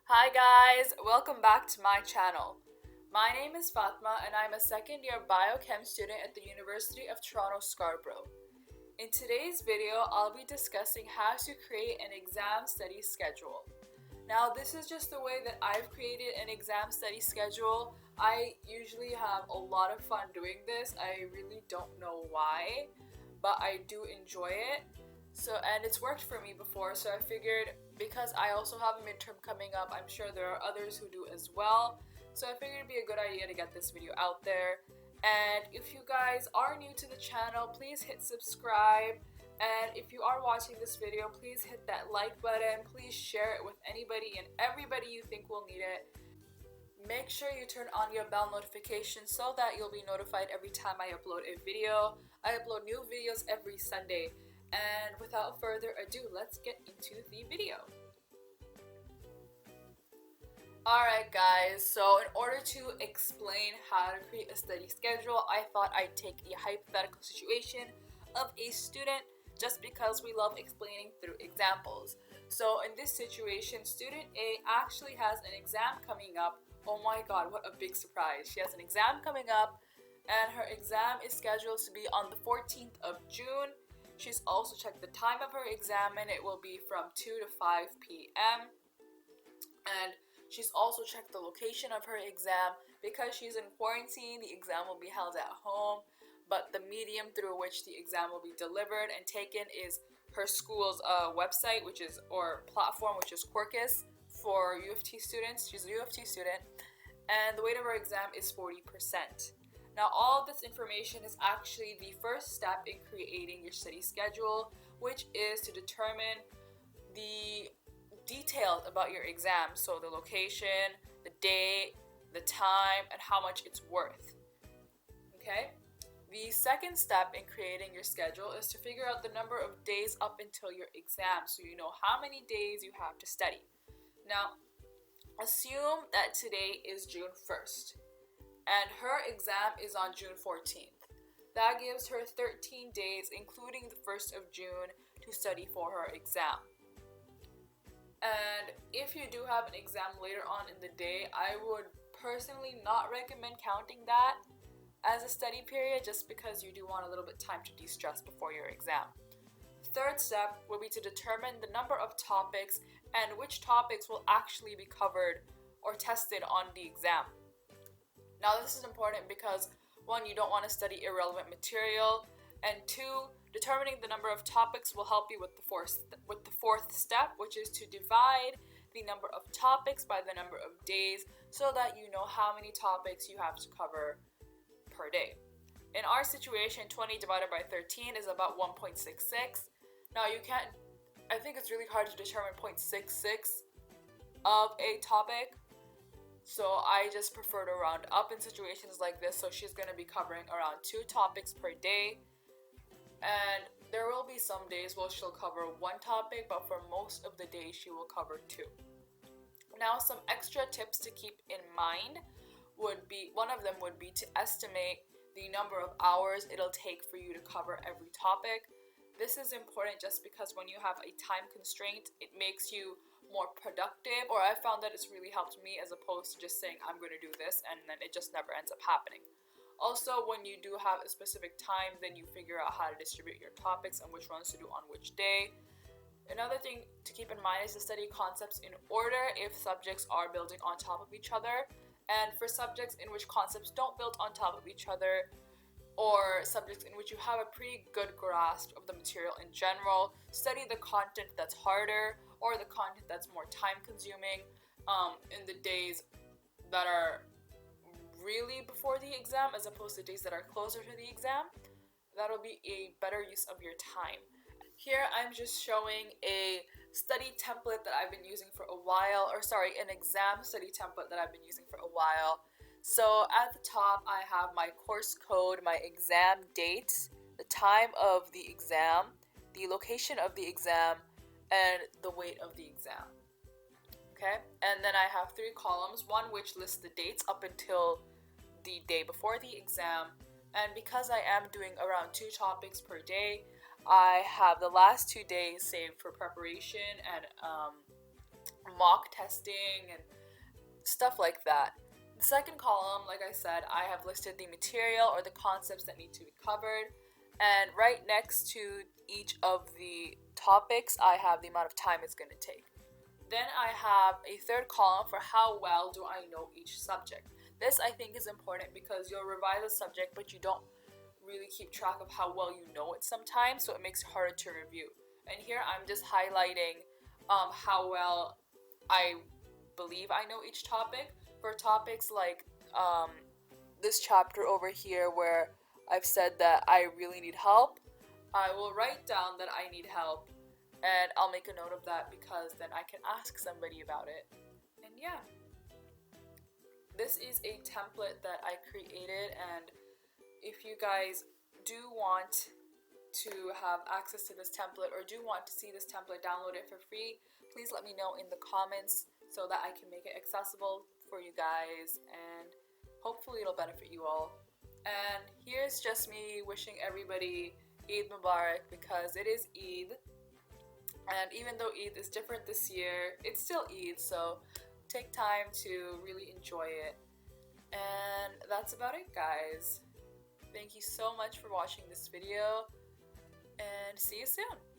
Hi guys, welcome back to my channel. My name is Fatma and I'm a second year biochem student at the University of Toronto Scarborough. In today's video, I'll be discussing how to create an exam study schedule. Now this is just the way that I've created an exam study schedule. I usually have a lot of fun doing this. I really don't know why, but I do enjoy it. And it's worked for me before, so I figured because I also have a midterm coming up, I'm sure there are others who do as well. So I figured it'd be a good idea to get this video out there. And if you guys are new to the channel, please hit subscribe. And if you are watching this video, please hit that like button. Please share it with anybody and everybody you think will need it. Make sure you turn on your bell notifications so that you'll be notified every time I upload a video. I upload new videos every Sunday. And without further ado, let's get into the video. Alright guys, so in order to explain how to create a study schedule, I thought I'd take the hypothetical situation of a student just because we love explaining through examples. So in this situation, student A actually has an exam coming up. Oh my god, what a big surprise. She has an exam coming up and her exam is scheduled to be on the 14th of June. She's also checked the time of her exam and it will be from 2 to 5 p.m. And she's also checked the location of her exam. Because she's in quarantine, the exam will be held at home, but the medium through which the exam will be delivered and taken is her school's website, or platform, which is Quarkus for U of T students. She's a U of T student, and the weight of her exam is 40%. Now, all of this information is actually the first step in creating your study schedule, which is to determine the details about your exam. So the location, the date, the time, and how much it's worth. Okay? The second step in creating your schedule is to figure out the number of days up until your exam so you know how many days you have to study. Now, assume that today is June 1st and her exam is on June 14th. That gives her 13 days, including the 1st of June, to study for her exam. And if you do have an exam later on in the day, I would personally not recommend counting that as a study period just because you do want a little bit time to de-stress before your exam. Third step will be to determine the number of topics and which topics will actually be covered or tested on the exam. Now this is important because one, you don't want to study irrelevant material, and two, determining the number of topics will help you with the fourth step, which is to divide the number of topics by the number of days so that you know how many topics you have to cover per day. In our situation, 20 divided by 13 is about 1.66. Now I think it's really hard to determine 0.66 of a topic. So I just prefer to round up in situations like this. So she's going to be covering around 2 topics per day. And there will be some days where she'll cover 1 topic, but for most of the days she will cover 2. Now some extra tips to keep in mind one of them would be to estimate the number of hours it'll take for you to cover every topic. This is important just because when you have a time constraint, it makes you more productive, or I found that it's really helped me as opposed to just saying I'm going to do this and then it just never ends up happening. Also, when you do have a specific time, then you figure out how to distribute your topics and which ones to do on which day. Another thing to keep in mind is to study concepts in order if subjects are building on top of each other. And for subjects in which concepts don't build on top of each other, or subjects in which you have a pretty good grasp of the material in general, study the content that's harder or the content that's more time consuming in the days that are really before the exam as opposed to days that are closer to the exam. That'll be a better use of your time. Here I'm just showing a study template that I've been using for a while, an exam study template that I've been using for a while. So at the top I have my course code, my exam date, the time of the exam, the location of the exam, and the weight of the exam. Okay, and then I have 3 columns, one which lists the dates up until the day before the exam, and because I am doing around 2 topics per day, I have the last 2 days saved for preparation and mock testing and stuff like that. The second column, like I said, I have listed the material or the concepts that need to be covered, and right next to each of the topics I have the amount of time it's going to take. Then I have a third column for how well do I know each subject. This I think is important because you'll revise a subject but you don't really keep track of how well you know it sometimes, so it makes it harder to review. And here I'm just highlighting how well I believe I know each topic. For topics like this chapter over here where I've said that I really need help, I will write down that I need help and I'll make a note of that because then I can ask somebody about it. And yeah, this is a template that I created, and if you guys do want to have access to this template or do want to see this template, download it for free, please let me know in the comments so that I can make it accessible for you guys, and hopefully it'll benefit you all. And here's just me wishing everybody Eid Mubarak because it is Eid, and even though Eid is different this year, it's still Eid, so take time to really enjoy it. And that's about it, guys. Thank you so much for watching this video, and see you soon!